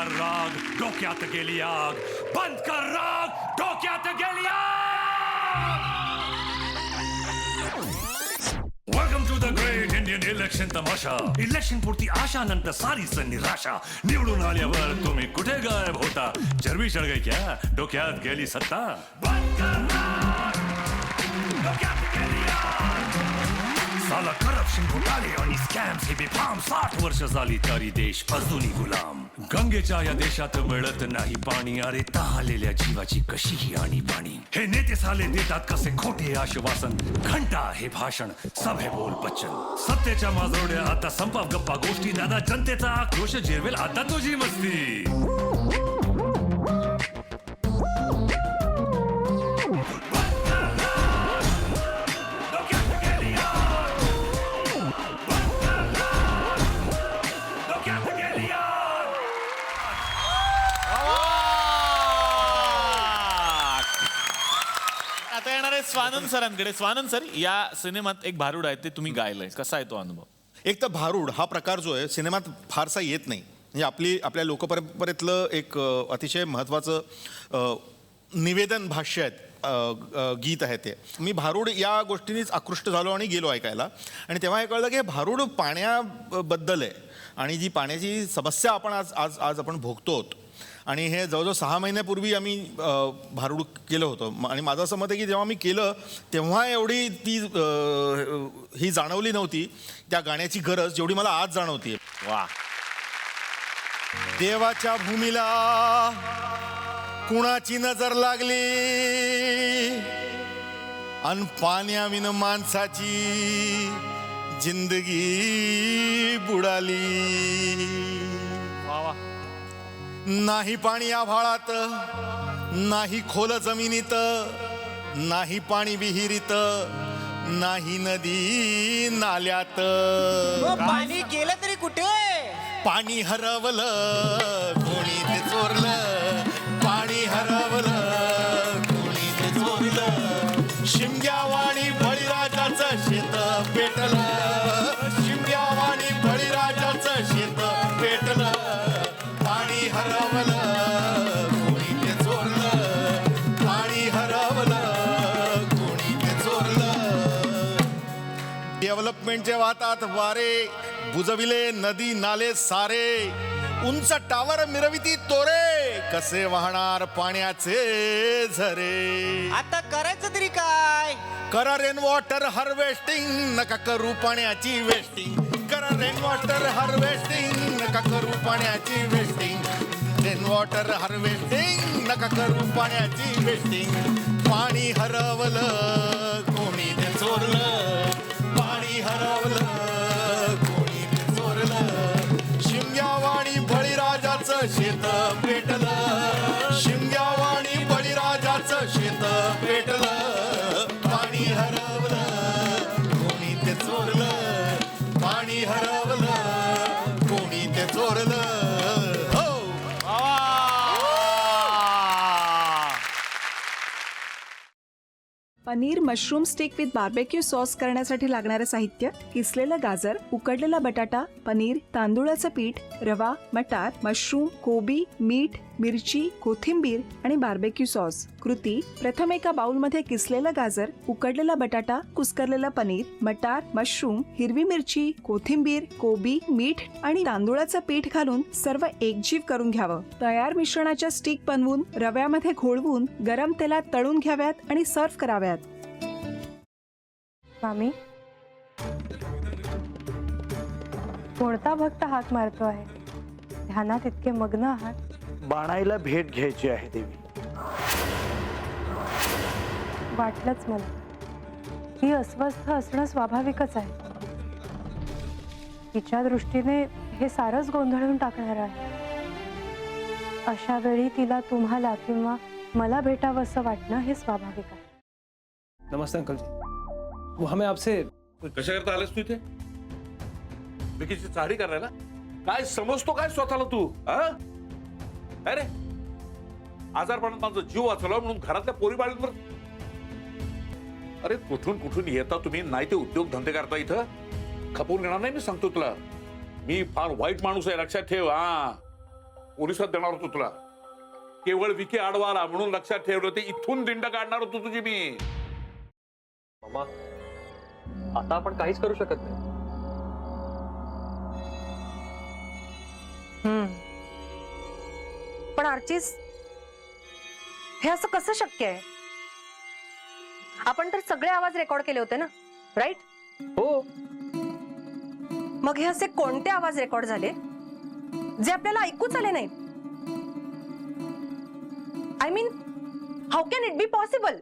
कर राग डोक्यात गेली आग बंद कर राग डोक्यात गेली आग welcome to the great Indian election tamasha election पुरती आशा नंतर सारीच निराशा निवडून आल्यावर तुम्ही कुठे गायब होता चरबी चढ गई क्या डोक्यात गेली सत्ता बंद कर राग डोक्यात गेली आग साला करप्शन घोटाळे आणि स्कॅम्स हे बेफाम 60 वर्ष झाली तरी देश अजूनही गुलाम गंगेच्या या देशात मिळत नाही पाणी अरे तहालेल्या जीवाची कशी ही आणि पाणी हे नेते साले देतात कसे खोटे आश्वासन घंटा हे भाषण सभे बोल बच्चन सत्तेच्या माजोड्या आता संपाव गप्पा गोष्टी दादा जनतेचा आक्रोश जिरवेल आता तुझी मस्ती आता येणार आहे स्वानंद सरांकडे. स्वानंद सर, या सिनेमात एक भारूड आहे ते तुम्ही गायलंय, कसा आहे तो अनुभव? एक तर भारूड हा प्रकार जो आहे सिनेमात फारसा येत नाही. म्हणजे आपल्या लोकपरंपरेतलं एक अतिशय महत्त्वाचं निवेदन भाष्य आहेत गीत आहे ते. मी भारूड या गोष्टीनेच आकृष्ट झालो आणि गेलो ऐकायला आणि तेव्हा हे कळलं की हे भारूड पाण्याबद्दल आहे आणि जी पाण्याची समस्या आपण आज आपण भोगतो आणि हे जवळजवळ 6 महिन्यापूर्वी आम्ही भारूड केलं होतं आणि माझं असं मत आहे की जेव्हा मी केलं तेव्हा एवढी ती ही जाणवली नव्हती त्या गाण्याची गरज जेवढी मला आज जाणवते. वा. देवाच्या भूमीला कुणाची नजर लागली अन पाण्याविन माणसाची जिंदगी बुडाली. वा वा. नाही पाणी आभाळात नाही खोल जमिनीत नाही पाणी विहिरीत नाही नदी नाल्यात. पाणी गेलं तरी कुठे पाणी हरवलं कोणी ते चोरलं पाणी हरवलं कोणी ते चोरलं शिमग्यावाणी बळीराजाचं शेत पेटलं शिमग्यावाणी बळीराजाचं शेत पेटलं पाणी हरवलं कोणी ते चोरलं पाणी हरवलं कोणी ते चोरलं. डेव्हलपमेंटच्या वातात वारे बुजविले नदी नाले सारे उंच टावर मिरविती तोरे कसे वाहणार पाण्याचे झरे. आता करायचं तरी काय करा रेन वॉटर हार्वेस्टिंग नका करू पाण्याची वेस्टिंग करा रेन वॉटर हार्वेस्टिंग नका करू पाण्याची वेस्टिंग रेन वॉटर हार्वेस्टिंग नका करू पाण्याची वेस्टिंग. पाणी हरवलं कोणी ते चोरलं पाणी हरवलं कोणी ते चोरलं शिमग्यावाणी बळीराजाचं शेत पेटलं शिमग्यावाणी बळीराजाचं शेत पेटलं पाणी हरवलं कोणी ते चोरलं पाणी हरवलं कोणी ते चोरलं. हो. Paneer mushroom stick with barbecue sauce करण्यासाठी लागणारे साहित्य: किसलेलं गाजर, उकडलेला बटाटा, पनीर, तांदूळाचं पीठ, रवा, मटार, मशरूम, कोबी, मीठ, मिरची, कोथिंबीर आणि बार्बेक्यू सॉस. कृती: प्रथम एका बाउलमध्ये किसलेलं गाजर, उकडलेला बटाटा, कुस्करलेलं पनीर, मटार, मशरूम, हिरवी मिरची, कोथिंबीर, कोबी, मीठ आणि तांदूळाचं पीठ घालून सर्व एकजीव करून घ्यावं. तयार मिश्रणाच्या स्टिक बनवून रव्यामध्ये घोळवून गरम तेलात तळून घ्याव्यात आणि सर्व्ह कराव्यात. मामी, कोणता भक्त हाक मारतो आहे? ध्यानात इतके मग्न आहात. बाणाईला भेट घ्यायची आहे देवी. वाटलंच मला. ती अस्वस्थ असणं स्वाभाविकच आहे. तिच्या दृष्टीने हे सारंच गोंधळून टाकणार आहे. अशा वेळी तिला तुम्हाला किंवा मला भेटावं असं वाटणं हे स्वाभाविक आहे. नमस्ते अंकल जी. वो हमें आपसे कशा करता आलास तू इथे? विकीची चाळी करायला? काय समजतो काय स्वतःला तू? अरे आजारपणात माझा जीव वाचवला म्हणून घरातल्या पोरी बाळींवर. अरे कुठून कुठून येता तुम्ही? नाही ते उद्योग धंदे करता इथं. खपवून घेणार नाही मी सांगतो तुला. मी फार वाईट माणूस आहे लक्षात ठेव. पोलिसात देणार होतो तुला. केवळ विखे आडवा आला म्हणून लक्षात ठेवलं, ते इथून दिंड काढणार होतो तुझी मी. मामा आता आपण काहीच करू शकत नाही. पण आर्चिस, हे असं कसं शक्य आहे? आपण तर सगळे आवाज रेकॉर्ड केले होते ना, राईट? हो, मग हे असे कोणते आवाज रेकॉर्ड झाले जे आपल्याला ऐकूच आले नाहीत? I mean, how can it be possible?